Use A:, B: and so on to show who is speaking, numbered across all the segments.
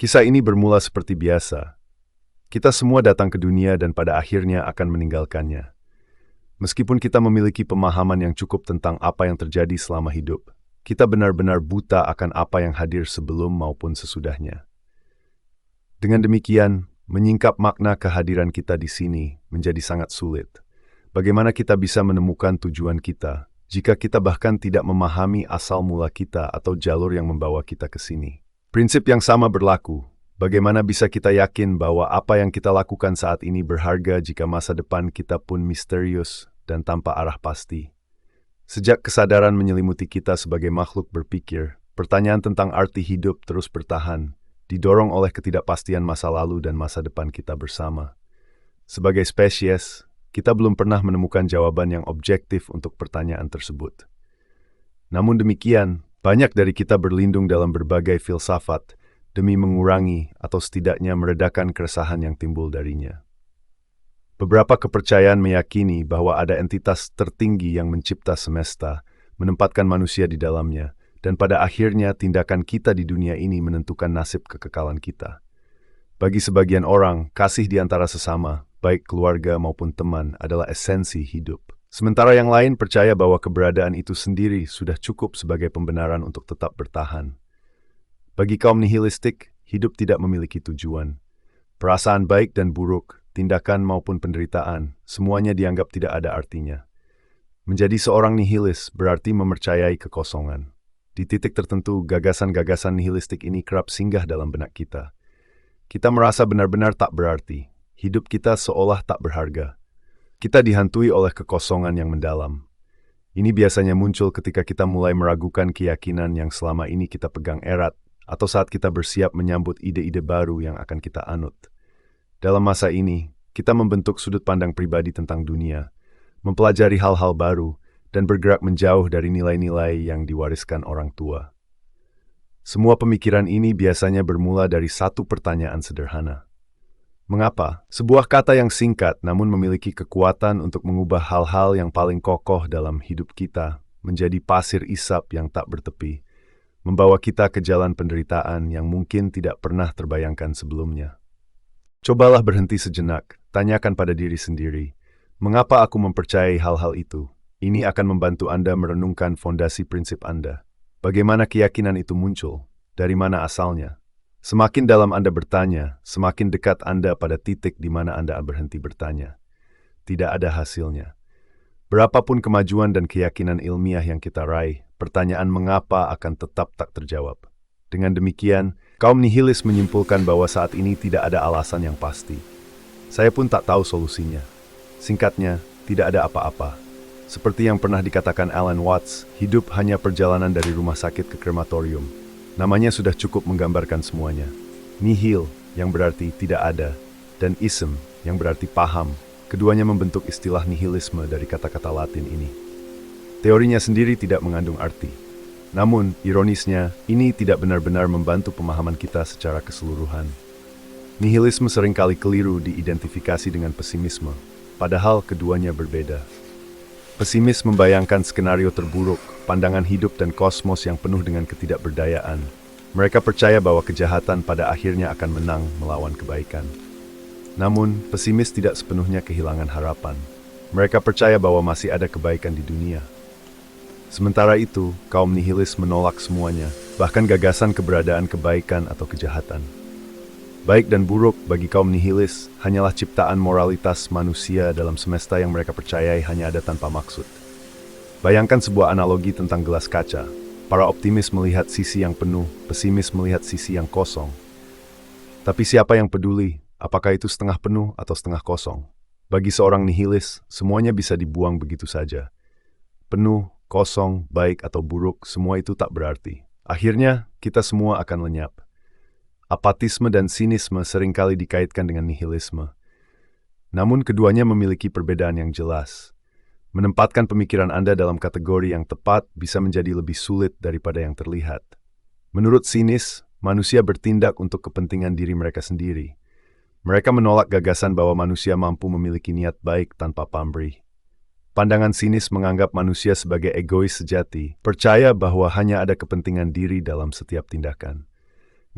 A: Kisah ini bermula seperti biasa. Kita semua datang ke dunia dan pada akhirnya akan meninggalkannya. Meskipun kita memiliki pemahaman yang cukup tentang apa yang terjadi selama hidup, kita benar-benar buta akan apa yang hadir sebelum maupun sesudahnya. Dengan demikian, menyingkap makna kehadiran kita di sini menjadi sangat sulit. Bagaimana kita bisa menemukan tujuan kita jika kita bahkan tidak memahami asal mula kita atau jalur yang membawa kita ke sini? Prinsip yang sama berlaku. Bagaimana bisa kita yakin bahwa apa yang kita lakukan saat ini berharga jika masa depan kita pun misterius dan tanpa arah pasti? Sejak kesadaran menyelimuti kita sebagai makhluk berpikir, pertanyaan tentang arti hidup terus bertahan, didorong oleh ketidakpastian masa lalu dan masa depan kita bersama. Sebagai spesies, kita belum pernah menemukan jawaban yang objektif untuk pertanyaan tersebut. Namun demikian, banyak dari kita berlindung dalam berbagai filsafat demi mengurangi atau setidaknya meredakan keresahan yang timbul darinya. Beberapa kepercayaan meyakini bahwa ada entitas tertinggi yang mencipta semesta, menempatkan manusia di dalamnya, dan pada akhirnya tindakan kita di dunia ini menentukan nasib kekekalan kita. Bagi sebagian orang, kasih di antara sesama, baik keluarga maupun teman, adalah esensi hidup. Sementara yang lain percaya bahwa keberadaan itu sendiri sudah cukup sebagai pembenaran untuk tetap bertahan. Bagi kaum nihilistik, hidup tidak memiliki tujuan. Perasaan baik dan buruk, tindakan maupun penderitaan, semuanya dianggap tidak ada artinya. Menjadi seorang nihilis berarti mempercayai kekosongan. Di titik tertentu, gagasan-gagasan nihilistik ini kerap singgah dalam benak kita. Kita merasa benar-benar tak berarti. Hidup kita seolah tak berharga. Kita dihantui oleh kekosongan yang mendalam. Ini biasanya muncul ketika kita mulai meragukan keyakinan yang selama ini kita pegang erat, atau saat kita bersiap menyambut ide-ide baru yang akan kita anut. Dalam masa ini, kita membentuk sudut pandang pribadi tentang dunia, mempelajari hal-hal baru, dan bergerak menjauh dari nilai-nilai yang diwariskan orang tua. Semua pemikiran ini biasanya bermula dari satu pertanyaan sederhana. Mengapa? Sebuah kata yang singkat namun memiliki kekuatan untuk mengubah hal-hal yang paling kokoh dalam hidup kita menjadi pasir isap yang tak bertepi, membawa kita ke jalan penderitaan yang mungkin tidak pernah terbayangkan sebelumnya. Cobalah berhenti sejenak, tanyakan pada diri sendiri, mengapa aku mempercayai hal-hal itu? Ini akan membantu Anda merenungkan fondasi prinsip Anda. Bagaimana keyakinan itu muncul? Dari mana asalnya? Semakin dalam Anda bertanya, semakin dekat Anda pada titik di mana Anda berhenti bertanya. Tidak ada hasilnya. Berapapun kemajuan dan keyakinan ilmiah yang kita raih, pertanyaan mengapa akan tetap tak terjawab. Dengan demikian, kaum nihilis menyimpulkan bahwa saat ini tidak ada alasan yang pasti. Saya pun tak tahu solusinya. Singkatnya, tidak ada apa-apa. Seperti yang pernah dikatakan Alan Watts, hidup hanya perjalanan dari rumah sakit ke krematorium. Namanya sudah cukup menggambarkan semuanya. Nihil, yang berarti tidak ada, dan ism, yang berarti paham. Keduanya membentuk istilah nihilisme dari kata-kata Latin ini. Teorinya sendiri tidak mengandung arti. Namun, ironisnya, ini tidak benar-benar membantu pemahaman kita secara keseluruhan. Nihilisme seringkali keliru diidentifikasi dengan pesimisme, padahal keduanya berbeda. Pesimis membayangkan skenario terburuk, pandangan hidup dan kosmos yang penuh dengan ketidakberdayaan. Mereka percaya bahwa kejahatan pada akhirnya akan menang melawan kebaikan. Namun, pesimis tidak sepenuhnya kehilangan harapan. Mereka percaya bahwa masih ada kebaikan di dunia. Sementara itu, kaum nihilis menolak semuanya, bahkan gagasan keberadaan kebaikan atau kejahatan. Baik dan buruk bagi kaum nihilis hanyalah ciptaan moralitas manusia dalam semesta yang mereka percayai hanya ada tanpa maksud. Bayangkan sebuah analogi tentang gelas kaca. Para optimis melihat sisi yang penuh, pesimis melihat sisi yang kosong. Tapi siapa yang peduli, apakah itu setengah penuh atau setengah kosong? Bagi seorang nihilis, semuanya bisa dibuang begitu saja. Penuh, kosong, baik atau buruk, semua itu tak berarti. Akhirnya, kita semua akan lenyap. Apatisme dan sinisme seringkali dikaitkan dengan nihilisme. Namun keduanya memiliki perbedaan yang jelas. Menempatkan pemikiran Anda dalam kategori yang tepat bisa menjadi lebih sulit daripada yang terlihat. Menurut sinis, manusia bertindak untuk kepentingan diri mereka sendiri. Mereka menolak gagasan bahwa manusia mampu memiliki niat baik tanpa pamrih. Pandangan sinis menganggap manusia sebagai egois sejati, percaya bahwa hanya ada kepentingan diri dalam setiap tindakan.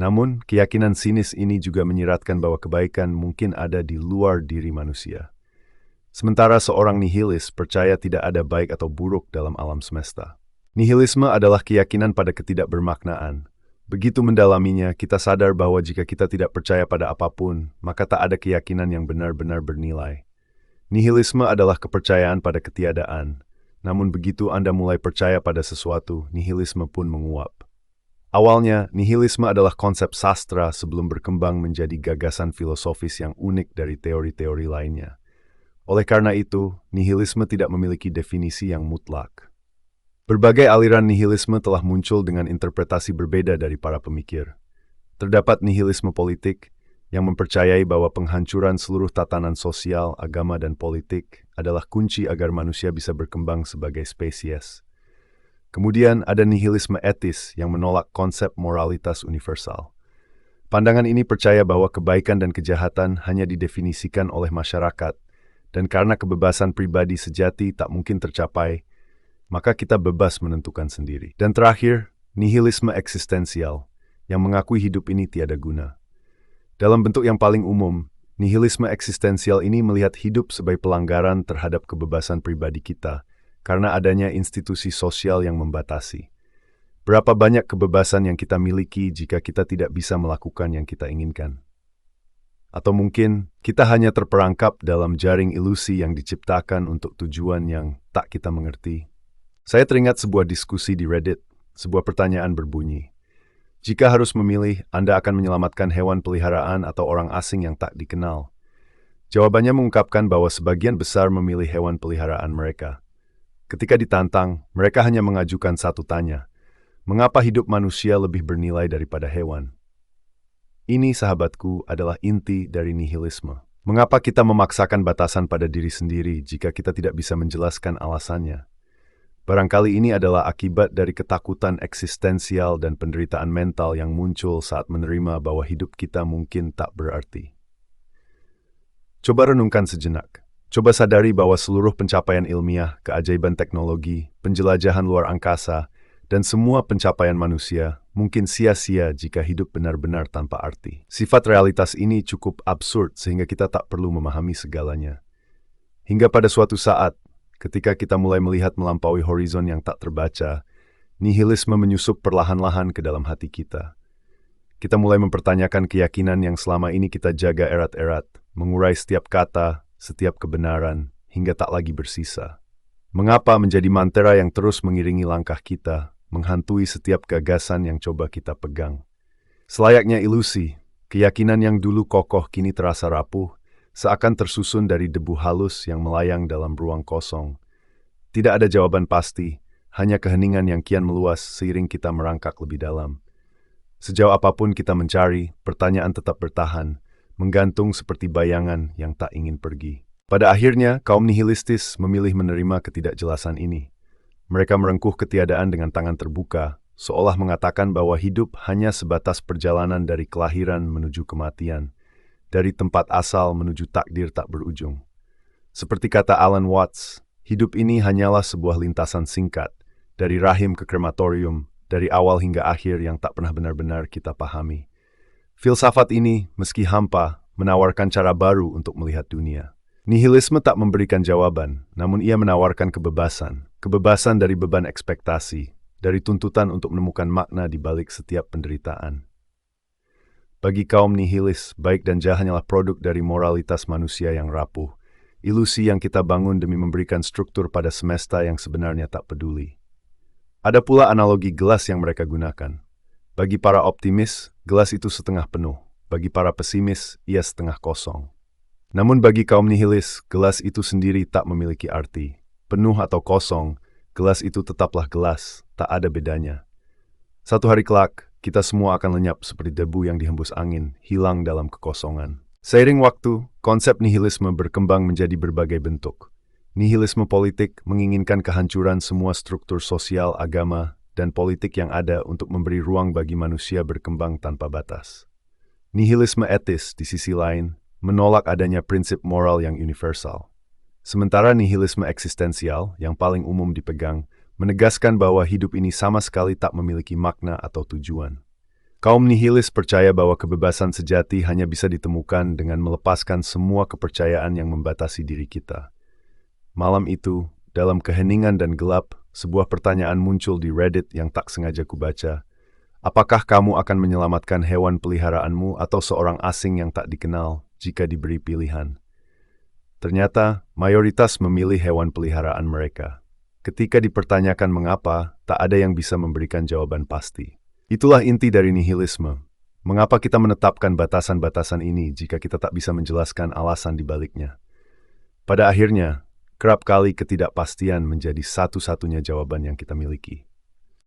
A: Namun, keyakinan sinis ini juga menyiratkan bahwa kebaikan mungkin ada di luar diri manusia. Sementara seorang nihilis percaya tidak ada baik atau buruk dalam alam semesta. Nihilisme adalah keyakinan pada ketidakbermaknaan. Begitu mendalaminya, kita sadar bahwa jika kita tidak percaya pada apapun, maka tak ada keyakinan yang benar-benar bernilai. Nihilisme adalah kepercayaan pada ketiadaan. Namun begitu Anda mulai percaya pada sesuatu, nihilisme pun menguap. Awalnya, nihilisme adalah konsep sastra sebelum berkembang menjadi gagasan filosofis yang unik dari teori-teori lainnya. Oleh karena itu, nihilisme tidak memiliki definisi yang mutlak. Berbagai aliran nihilisme telah muncul dengan interpretasi berbeda dari para pemikir. Terdapat nihilisme politik yang mempercayai bahwa penghancuran seluruh tatanan sosial, agama, dan politik adalah kunci agar manusia bisa berkembang sebagai spesies. Kemudian ada nihilisme etis yang menolak konsep moralitas universal. Pandangan ini percaya bahwa kebaikan dan kejahatan hanya didefinisikan oleh masyarakat, dan karena kebebasan pribadi sejati tak mungkin tercapai, maka kita bebas menentukan sendiri. Dan terakhir, nihilisme eksistensial yang mengakui hidup ini tiada guna. Dalam bentuk yang paling umum, nihilisme eksistensial ini melihat hidup sebagai pelanggaran terhadap kebebasan pribadi kita, karena adanya institusi sosial yang membatasi. Berapa banyak kebebasan yang kita miliki jika kita tidak bisa melakukan yang kita inginkan? Atau mungkin kita hanya terperangkap dalam jaring ilusi yang diciptakan untuk tujuan yang tak kita mengerti. Saya teringat sebuah diskusi di Reddit. Sebuah pertanyaan berbunyi, jika harus memilih, Anda akan menyelamatkan hewan peliharaan atau orang asing yang tak dikenal? Jawabannya mengungkapkan bahwa sebagian besar memilih hewan peliharaan mereka. Ketika ditantang, mereka hanya mengajukan satu tanya, mengapa hidup manusia lebih bernilai daripada hewan? Ini, sahabatku, adalah inti dari nihilisme. Mengapa kita memaksakan batasan pada diri sendiri jika kita tidak bisa menjelaskan alasannya? Barangkali ini adalah akibat dari ketakutan eksistensial dan penderitaan mental yang muncul saat menerima bahwa hidup kita mungkin tak berarti. Coba renungkan sejenak. Coba sadari bahwa seluruh pencapaian ilmiah, keajaiban teknologi, penjelajahan luar angkasa, dan semua pencapaian manusia mungkin sia-sia jika hidup benar-benar tanpa arti. Sifat realitas ini cukup absurd sehingga kita tak perlu memahami segalanya. Hingga pada suatu saat, ketika kita mulai melihat melampaui horizon yang tak terbaca, nihilisme menyusup perlahan-lahan ke dalam hati kita. Kita mulai mempertanyakan keyakinan yang selama ini kita jaga erat-erat, mengurai setiap kata, setiap kebenaran, hingga tak lagi bersisa. Mengapa menjadi mantra yang terus mengiringi langkah kita, menghantui setiap gagasan yang coba kita pegang? Selayaknya ilusi, keyakinan yang dulu kokoh kini terasa rapuh, seakan tersusun dari debu halus yang melayang dalam ruang kosong. Tidak ada jawaban pasti, hanya keheningan yang kian meluas seiring kita merangkak lebih dalam. Sejauh apapun kita mencari, pertanyaan tetap bertahan, menggantung seperti bayangan yang tak ingin pergi. Pada akhirnya, kaum nihilistis memilih menerima ketidakjelasan ini. Mereka merengkuh ketiadaan dengan tangan terbuka, seolah mengatakan bahwa hidup hanya sebatas perjalanan dari kelahiran menuju kematian, dari tempat asal menuju takdir tak berujung. Seperti kata Alan Watts, hidup ini hanyalah sebuah lintasan singkat, dari rahim ke krematorium, dari awal hingga akhir yang tak pernah benar-benar kita pahami. Filsafat ini, meski hampa, menawarkan cara baru untuk melihat dunia. Nihilisme tak memberikan jawaban, namun ia menawarkan kebebasan. Kebebasan dari beban ekspektasi, dari tuntutan untuk menemukan makna di balik setiap penderitaan. Bagi kaum nihilis, baik dan jahat hanyalah produk dari moralitas manusia yang rapuh, ilusi yang kita bangun demi memberikan struktur pada semesta yang sebenarnya tak peduli. Ada pula analogi gelas yang mereka gunakan. Bagi para optimis, gelas itu setengah penuh. Bagi para pesimis, ia setengah kosong. Namun bagi kaum nihilis, gelas itu sendiri tak memiliki arti. Penuh atau kosong, gelas itu tetaplah gelas, tak ada bedanya. Satu hari kelak, kita semua akan lenyap seperti debu yang dihembus angin, hilang dalam kekosongan. Seiring waktu, konsep nihilisme berkembang menjadi berbagai bentuk. Nihilisme politik menginginkan kehancuran semua struktur sosial, agama, dan politik yang ada untuk memberi ruang bagi manusia berkembang tanpa batas. Nihilisme etis, di sisi lain, menolak adanya prinsip moral yang universal. Sementara nihilisme eksistensial, yang paling umum dipegang, menegaskan bahwa hidup ini sama sekali tak memiliki makna atau tujuan. Kaum nihilis percaya bahwa kebebasan sejati hanya bisa ditemukan dengan melepaskan semua kepercayaan yang membatasi diri kita. Malam itu, dalam keheningan dan gelap, sebuah pertanyaan muncul di Reddit yang tak sengaja kubaca. Apakah kamu akan menyelamatkan hewan peliharaanmu atau seorang asing yang tak dikenal jika diberi pilihan? Ternyata, mayoritas memilih hewan peliharaan mereka. Ketika dipertanyakan mengapa, tak ada yang bisa memberikan jawaban pasti. Itulah inti dari nihilisme. Mengapa kita menetapkan batasan-batasan ini jika kita tak bisa menjelaskan alasan di baliknya? Pada akhirnya, kerap kali ketidakpastian menjadi satu-satunya jawaban yang kita miliki.